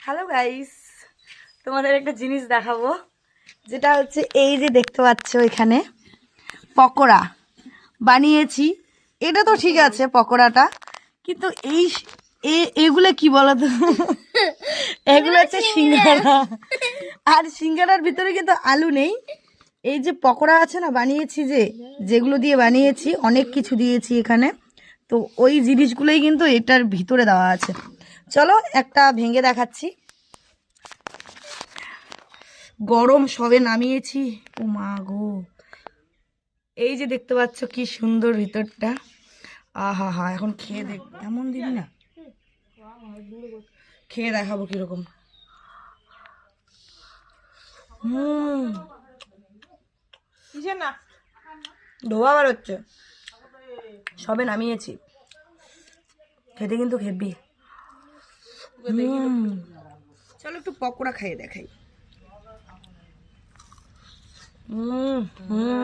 Hello guys, তোমাদের একটা জিনিস দেখাবো, যেটা হচ্ছে এই যে দেখতে পাচ্ছ এখানে পকোড়া বানিয়েছি। এটা তো ঠিক আছে পকোড়াটা, কিন্তু এগুলো কি বলতো? এগুলো হচ্ছে সিঙ্গারা। আর সিঙ্গারার ভিতরে কিন্তু আলু নেই। এই যে পকোড়া আছে না বানিয়েছি, যেগুলো দিয়ে বানিয়েছি, অনেক কিছু দিয়েছি এখানে। তো ওই জিনিসগুলোই কিন্তু এটার ভিতরে দেওয়া আছে। চলো একটা ভেঙে দেখাচ্ছি। গরম সবে নামিয়েছি। ও মা গো, এই যে দেখতে পাচ্ছ কি সুন্দর ভিতরটা। আহা হা, এখন খেয়ে দেখ, এমন দিন না, খেয়ে দেখাবো কিরকম। ধোয়া বার হচ্ছে, সবে নামিয়েছি, খেতে কিন্তু খেবি। চলো একটু পকোড়া খাইয়ে দেখাই। হুম হুম